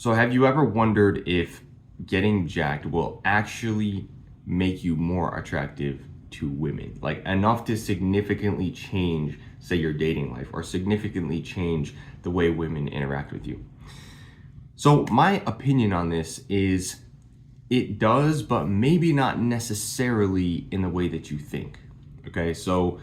So have you ever wondered if getting jacked will actually make you more attractive to women? Like enough to significantly change, say, your dating life or significantly change the way women interact with you? So my opinion on this is it does, but maybe not necessarily in the way that you think. Okay, so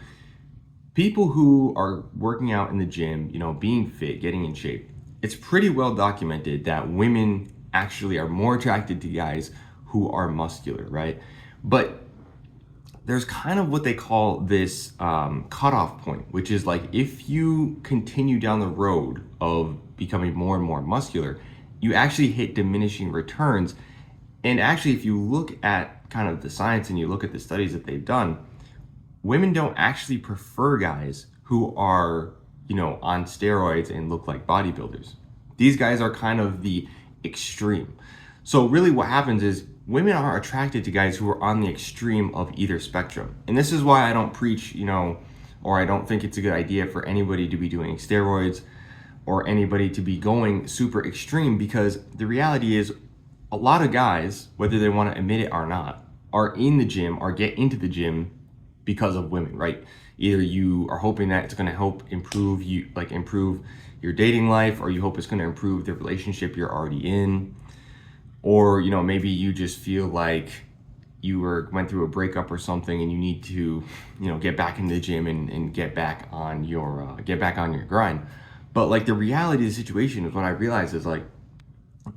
people who are working out in the gym, being fit, getting in shape, it's pretty well documented that women actually are more attracted to guys who are muscular, right? But there's kind of what they call this cutoff point, which is like if you continue down the road of becoming more and more muscular, you actually hit diminishing returns. And actually, if you look at kind of the science and you look at the studies that they've done, women don't actually prefer guys who are, on steroids and look like bodybuilders. These guys are kind of the extreme. So really what happens is women are attracted to guys who are on the extreme of either spectrum. And this is why I don't preach, or I don't think it's a good idea for anybody to be doing steroids or anybody to be going super extreme, because the reality is a lot of guys, whether they want to admit it or not, are in the gym or get into the gym because of women, right? Either you are hoping that it's going to help improve your dating life, or you hope it's going to improve the relationship you're already in, or maybe you just feel like you went through a breakup or something and you need to get back in the gym and get back on your grind. But like the reality of the situation is, what I realize is like,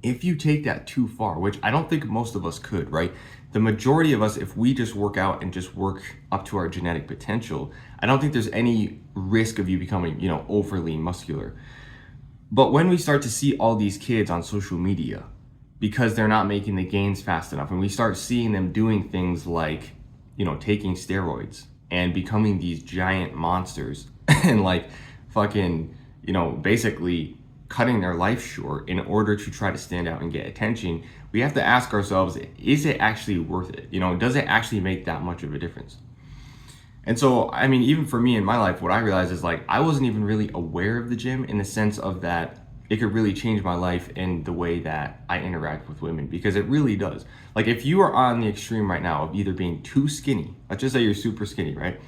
if you take that too far, which I don't think most of us could, right? The majority of us, if we just work out and just work up to our genetic potential, I don't think there's any risk of you becoming, overly muscular. But when we start to see all these kids on social media, because they're not making the gains fast enough, and we start seeing them doing things like, taking steroids and becoming these giant monsters and like fucking, basically cutting their life short in order to try to stand out and get attention, we have to ask ourselves, is it actually worth it? Does it actually make that much of a difference? And so, I mean, even for me in my life, what I realized is like, I wasn't even really aware of the gym in the sense of that it could really change my life in the way that I interact with women, because it really does. Like if you are on the extreme right now of either being too skinny, let's just say you're super skinny, right?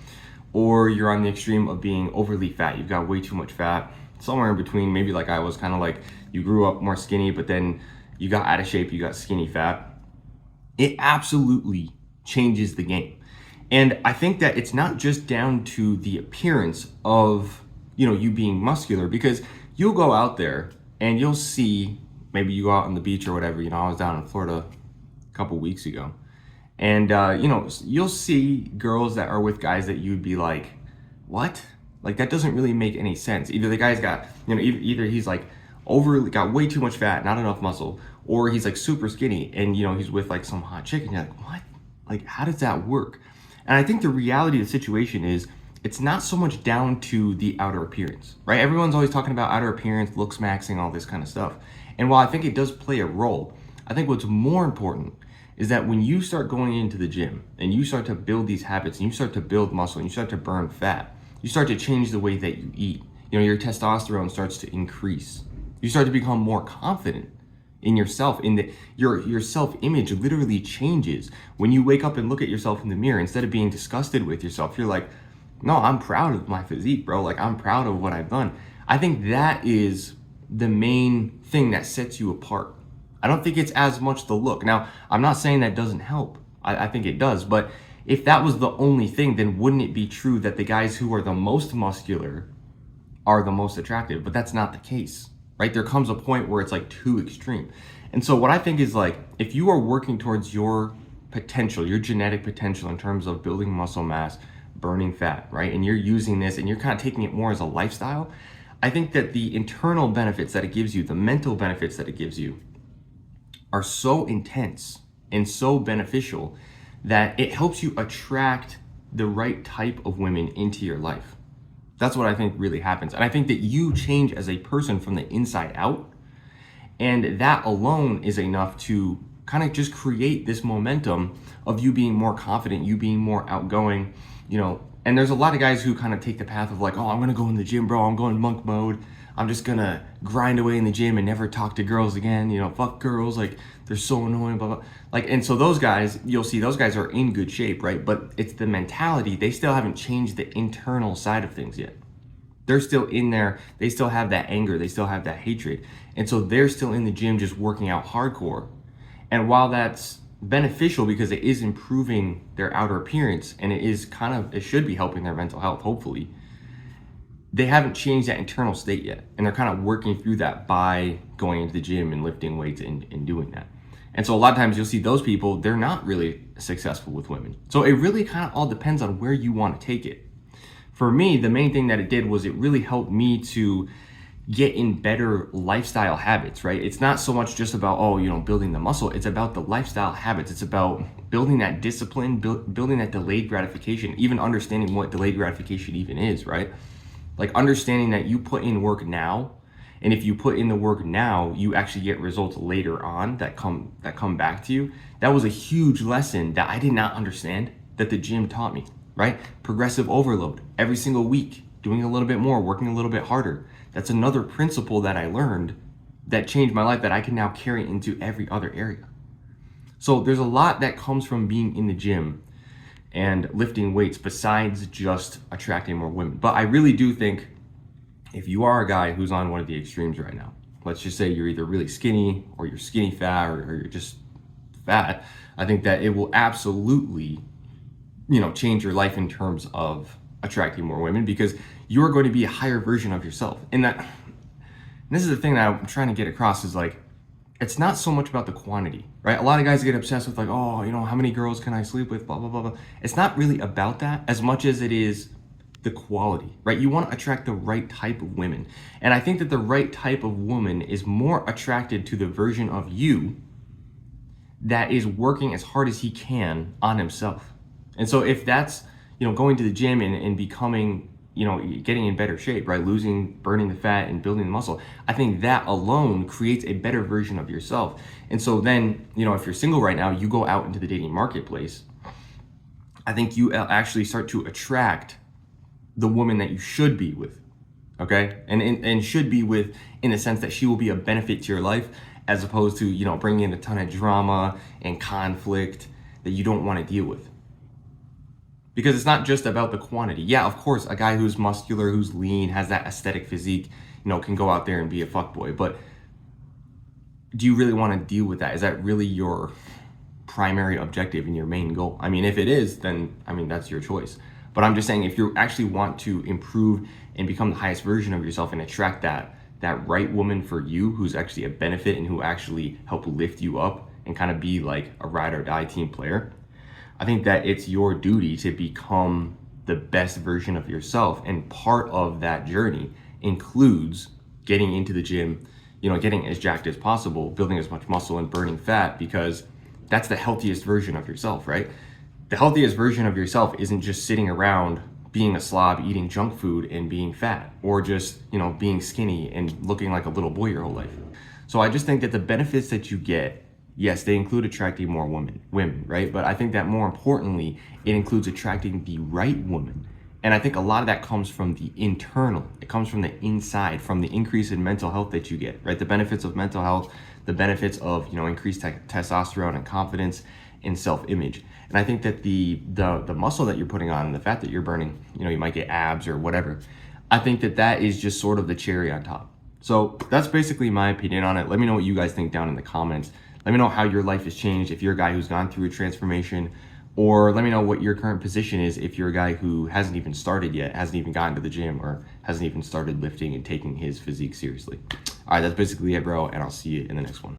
Or you're on the extreme of being overly fat, you've got way too much fat, somewhere in between, maybe like I was, kind of like you grew up more skinny, but then you got out of shape, you got skinny fat. It absolutely changes the game. And I think that it's not just down to the appearance of, you being muscular, because you'll go out there and you'll see, maybe you go out on the beach or whatever, I was down in Florida a couple weeks ago, and you'll see girls that are with guys that you'd be like, what? Like that doesn't really make any sense. Either the guy's got, either he's like got way too much fat, not enough muscle, or he's like super skinny and he's with like some hot chick, and you're like, what? Like, how does that work? And I think the reality of the situation is it's not so much down to the outer appearance, right? Everyone's always talking about outer appearance, looks maxing, all this kind of stuff. And while I think it does play a role, I think what's more important is that when you start going into the gym and you start to build these habits and you start to build muscle and you start to burn fat, you start to change the way that you eat. Your testosterone starts to increase. You start to become more confident in yourself, your self-image literally changes. When you wake up and look at yourself in the mirror, instead of being disgusted with yourself, you're like, no, I'm proud of my physique, bro. Like, I'm proud of what I've done. I think that is the main thing that sets you apart. I don't think it's as much the look. Now, I'm not saying that doesn't help. I think it does, but if that was the only thing, then wouldn't it be true that the guys who are the most muscular are the most attractive? But that's not the case, right? There comes a point where it's like too extreme. And so what I think is like, if you are working towards your potential, your genetic potential in terms of building muscle mass, burning fat, right? And you're using this and you're kind of taking it more as a lifestyle, I think that the internal benefits that it gives you, the mental benefits that it gives you, are so intense and so beneficial that it helps you attract the right type of women into your life. That's what I think really happens. And I think that you change as a person from the inside out. And that alone is enough to kind of just create this momentum of you being more confident, you being more outgoing, And there's a lot of guys who kind of take the path of like, oh, I'm going to go in the gym, bro. I'm going monk mode. I'm just gonna grind away in the gym and never talk to girls again, you know, fuck girls, like they're so annoying, blah blah. Like, and so those guys, you'll see those guys are in good shape, right? But it's the mentality, they still haven't changed the internal side of things yet. They're still in there, they still have that anger, they still have that hatred. And so they're still in the gym just working out hardcore. And while that's beneficial because it is improving their outer appearance and it should be helping their mental health, hopefully, they haven't changed that internal state yet. And they're kind of working through that by going into the gym and lifting weights and doing that. And so a lot of times you'll see those people, they're not really successful with women. So it really kind of all depends on where you want to take it. For me, the main thing that it did was it really helped me to get in better lifestyle habits, right? It's not so much just about, oh, you know, building the muscle. It's about the lifestyle habits. It's about building that discipline, building that delayed gratification, even understanding what delayed gratification even is, right? Like understanding that you put in work now, and if you put in the work now, you actually get results later on that come back to you. That was a huge lesson that I did not understand that the gym taught me, right? Progressive overload every single week, doing a little bit more, working a little bit harder. That's another principle that I learned that changed my life that I can now carry into every other area. So there's a lot that comes from being in the gym and lifting weights besides just attracting more women. But I really do think if you are a guy who's on one of the extremes right now, let's just say you're either really skinny or you're skinny fat or you're just fat, I think that it will absolutely, you know, change your life in terms of attracting more women because you're going to be a higher version of yourself. And this is the thing that I'm trying to get across is like, it's not so much about the quantity, right? A lot of guys get obsessed with like, oh, you know, how many girls can I sleep with, blah, blah, blah, blah. It's not really about that as much as it is the quality, right? You want to attract the right type of women. And I think that the right type of woman is more attracted to the version of you that is working as hard as he can on himself. And so if that's, you know, going to the gym and becoming, you know, getting in better shape, right? Burning the fat and building the muscle. I think that alone creates a better version of yourself. And so then, you know, if you're single right now, you go out into the dating marketplace, I think you actually start to attract the woman that you should be with, okay? And should be with in the sense that she will be a benefit to your life as opposed to, you know, bringing in a ton of drama and conflict that you don't want to deal with. Because it's not just about the quantity. Yeah, of course, a guy who's muscular, who's lean, has that aesthetic physique, you know, can go out there and be a fuckboy. But do you really want to deal with that? Is that really your primary objective and your main goal? I mean, if it is, then, I mean, that's your choice. But I'm just saying, if you actually want to improve and become the highest version of yourself and attract that right woman for you, who's actually a benefit and who actually help lift you up and kind of be like a ride or die team player, I think that it's your duty to become the best version of yourself. And part of that journey includes getting into the gym, you know, getting as jacked as possible, building as much muscle and burning fat, because that's the healthiest version of yourself, right? The healthiest version of yourself isn't just sitting around being a slob, eating junk food and being fat, or just, you know, being skinny and looking like a little boy your whole life. So I just think that the benefits that you get, yes, they include attracting more women, right? But I think that more importantly, it includes attracting the right woman. And I think a lot of that comes from the internal. It comes from the inside, from the increase in mental health that you get, right? The benefits of mental health, the benefits of, you know, increased testosterone and confidence and self-image. And I think that the muscle that you're putting on and the fat that you're burning, you know, you might get abs or whatever. I think that is just sort of the cherry on top. So that's basically my opinion on it. Let me know what you guys think down in the comments. Let me know how your life has changed if you're a guy who's gone through a transformation, or let me know what your current position is if you're a guy who hasn't even started yet, hasn't even gotten to the gym, or hasn't even started lifting and taking his physique seriously. All right, that's basically it, bro, and I'll see you in the next one.